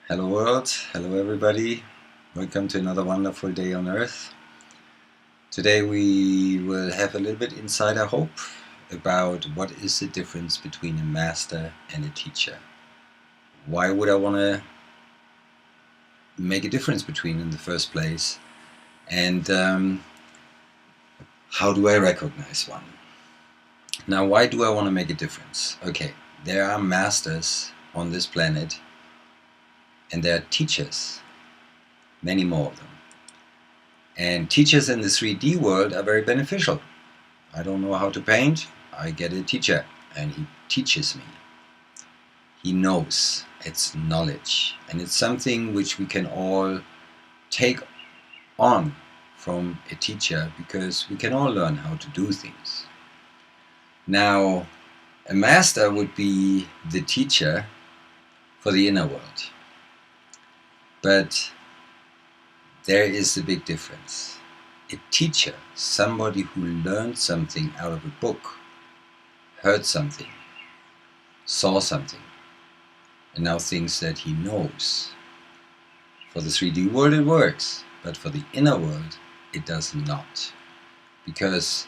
Hello world, hello everybody. Welcome to another wonderful day on earth. Today we will have a little bit inside, I hope, about what is the difference between a master and a teacher. Why would I want to make a difference between in the first place? And how do I recognize one? Now, why do I want to make a difference? Okay, there are masters on this planet and there are teachers, many more of them. And teachers in the 3D world are very beneficial. I don't know how to paint, I get a teacher and he teaches me. He knows, it's knowledge, and it's something which we can all take on from a teacher because we can all learn how to do things. Now, a master would be the teacher for the inner world. But there is a big difference. A teacher, somebody who learned something out of a book, heard something, saw something, and now thinks that he knows. For the 3D world it works, but for the inner world it does not. Because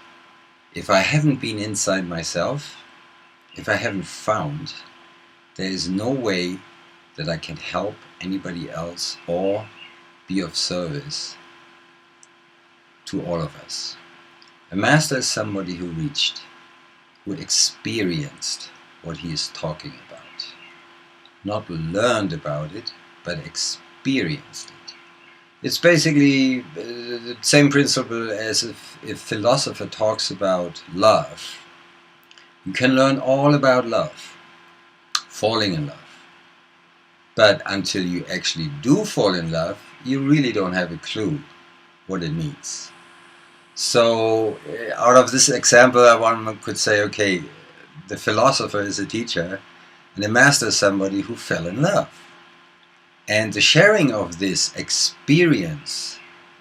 if I haven't been inside myself, if I haven't found, there is no way that I can help anybody else or be of service to all of us. A master is somebody who reached, who experienced what he is talking about. Not learned about it, but experienced it. It's basically the same principle as if a philosopher talks about love. You can learn all about love, falling in love. But until you actually do fall in love, you really don't have a clue what it means. So out of this example, one could say, okay, the philosopher is a teacher and the master is somebody who fell in love. And the sharing of this experience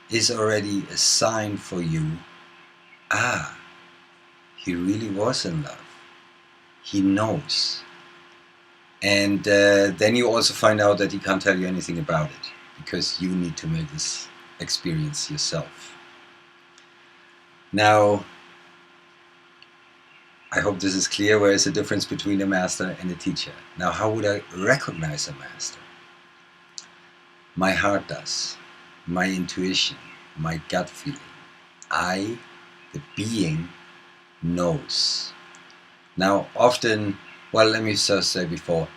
is already a sign for you, he really was in love. He knows. And then you also find out that he can't tell you anything about it because you need to make this experience yourself. Now, I hope this is clear. Where is the difference between a master and a teacher? Now, how would I recognize a master? My heart does, my intuition, my gut feeling. I, the being, knows. Now, often, well, let me just say before,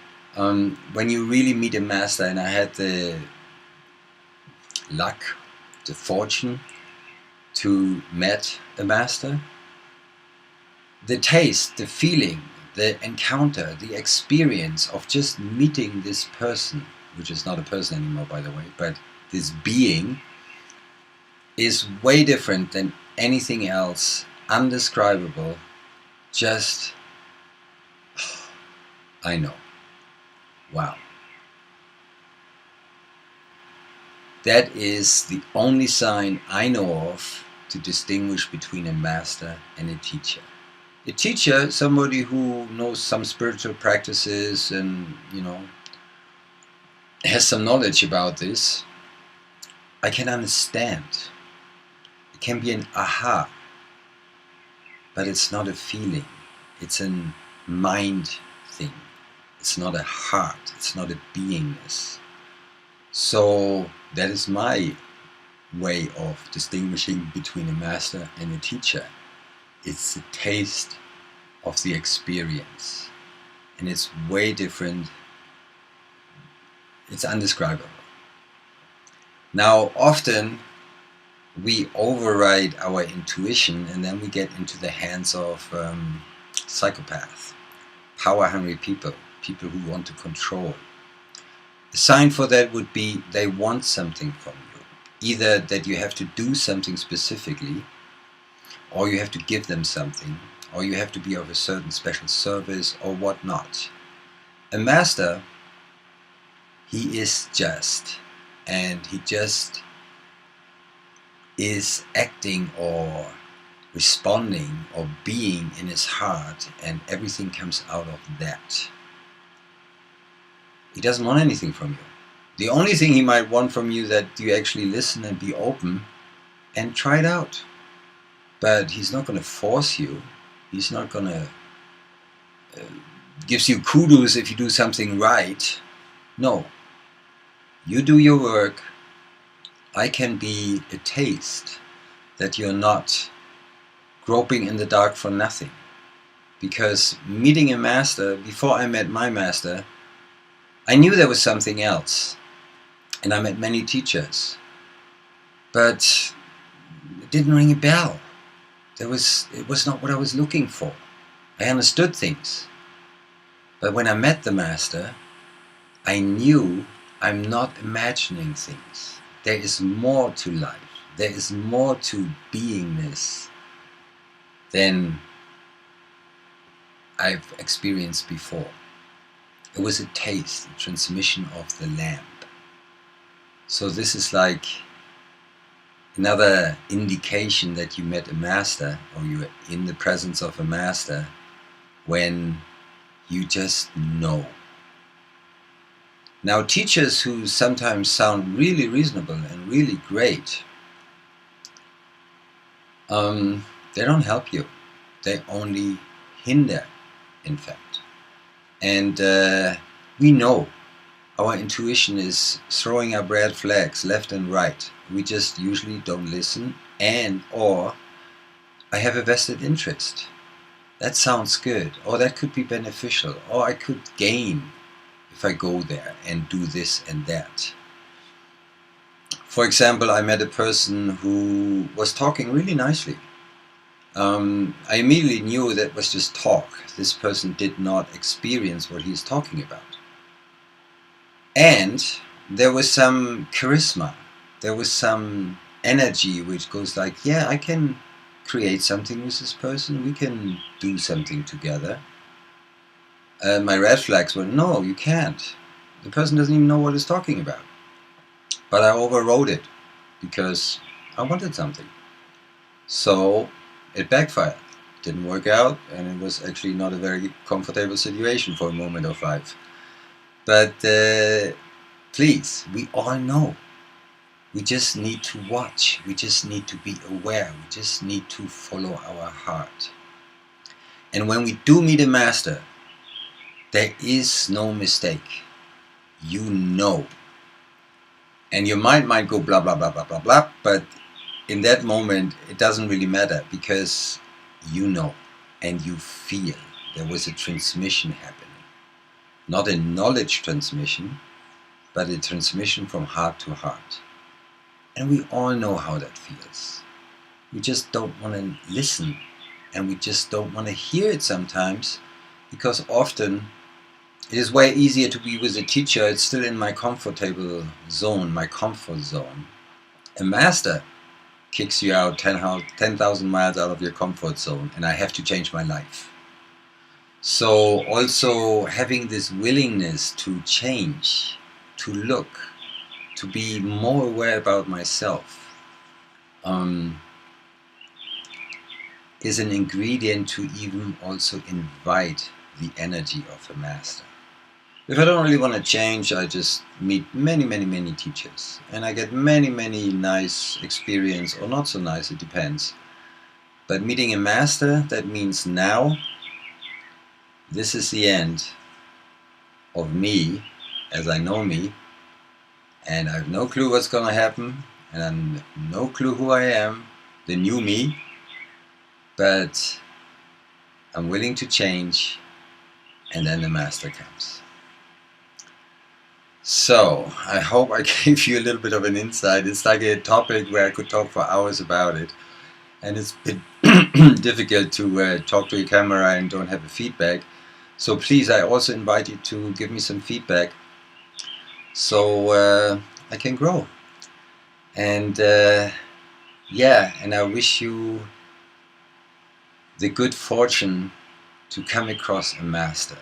when you really meet a master, and I had the luck, the fortune to meet a master, the taste, the feeling, the encounter, the experience of just meeting this person, which is not a person anymore, by the way, but this being is way different than anything else, undescribable, just, I know. Wow. That is the only sign I know of to distinguish between a master and a teacher. A teacher, somebody who knows some spiritual practices and, has some knowledge about this, I can understand. It can be an aha, but it's not a feeling. It's a mind thing. It's not a heart. It's not a beingness. So that is my way of distinguishing between a master and a teacher. It's the taste of the experience, and it's way different. It's undescribable. Now, often we override our intuition and then we get into the hands of psychopaths, power-hungry people, people who want to control. A sign for that would be they want something from you. Either that you have to do something specifically, or you have to give them something, or you have to be of a certain special service or whatnot. A master, he is just, and he just is acting or responding or being in his heart, and everything comes out of that. He doesn't want anything from you. The only thing he might want from you that you actually listen and be open and try it out. But he's not going to force you. He's not going to gives you kudos if you do something right. No. You do your work. I can be a taste that you're not groping in the dark for nothing. Because meeting a master, before I met my master, I knew there was something else. And I met many teachers. But it didn't ring a bell. It was not what I was looking for. I understood things. But when I met the master, I knew I'm not imagining things. There is more to life. There is more to beingness than I've experienced before. It was a taste, a transmission of the lamp. So this is like another indication that you met a master, or you are in the presence of a master, when you just know. Now, teachers who sometimes sound really reasonable and really great, they don't help you. They only hinder, in fact. And we know our intuition is throwing up red flags left and right. We just usually don't listen, and or I have a vested interest. That sounds good, or that could be beneficial, or I could gain if I go there and do this and that. For example, I met a person who was talking really nicely. I immediately knew that was just talk. This person did not experience what he's talking about. And there was some charisma. There was some energy which goes like, yeah, I can create something with this person. We can do something together. My red flags were, no, you can't. The person doesn't even know what he's talking about. But I overrode it because I wanted something. So it backfired. It didn't work out, and it was actually not a very comfortable situation for a moment of life. But please, we all know. We just need to watch. We just need to be aware. We just need to follow our heart. And when we do meet a master, there is no mistake. You know. And your mind might go blah, blah, blah, blah, blah, blah, but in that moment, it doesn't really matter because you know and you feel there was a transmission happening. Not a knowledge transmission, but a transmission from heart to heart. And we all know how that feels. We just don't want to listen, and we just don't want to hear it sometimes, because often it is way easier to be with a teacher. It's still in my comfortable zone, my comfort zone. A master kicks you out 10,000 miles out of your comfort zone, and I have to change my life. So also having this willingness to change, to look, to be more aware about myself, is an ingredient to even also invite the energy of a master. If I don't really want to change, I just meet many, many, many teachers. And I get many, many nice experience, or not so nice, it depends. But meeting a master, that means now, this is the end of me, as I know me. And I have no clue what's going to happen. And I have no clue who I am, the new me. But I'm willing to change. And then the master comes. So, I hope I gave you a little bit of an insight. It's like a topic where I could talk for hours about it. And it's a bit difficult to talk to a camera and don't have a feedback. So please, I also invite you to give me some feedback so I can grow. And yeah, and I wish you the good fortune to come across a master.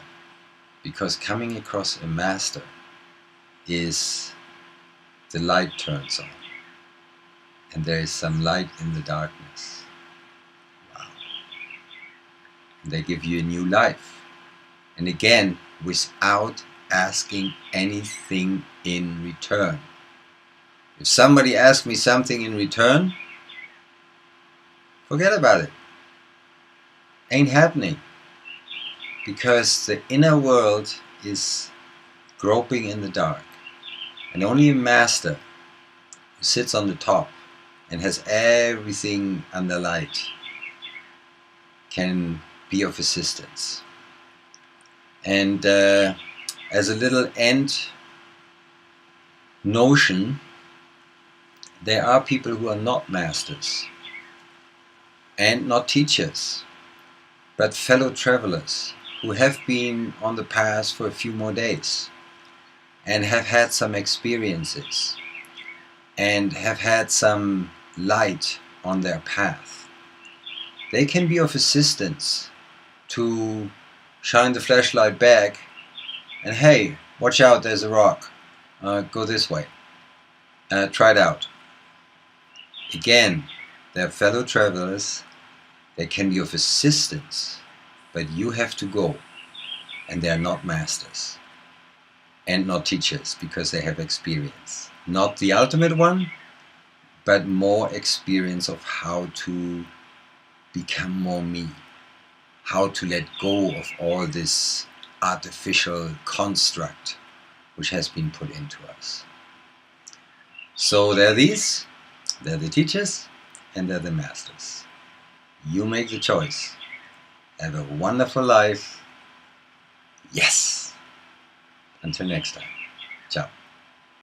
Because coming across a master is the light turns on, and there is some light in the darkness. Wow. And they give you a new life, and again, without asking anything in return. If somebody asks me something in return, forget about it. Ain't happening. Because the inner world is groping in the dark. And only a master who sits on the top and has everything under light can be of assistance. And as a little end notion, there are people who are not masters and not teachers, but fellow travelers who have been on the path for a few more days and have had some experiences and have had some light on their path. They can be of assistance to shine the flashlight back and, hey, watch out, there's a rock. Go this way. Try it out. Again, they're fellow travelers. They can be of assistance, but you have to go. And they are not masters and not teachers because they have experience. Not the ultimate one, but more experience of how to become more me. How to let go of all this artificial construct which has been put into us. So they're the teachers, and they're the masters. You make the choice. Have a wonderful life. Yes! Until next time.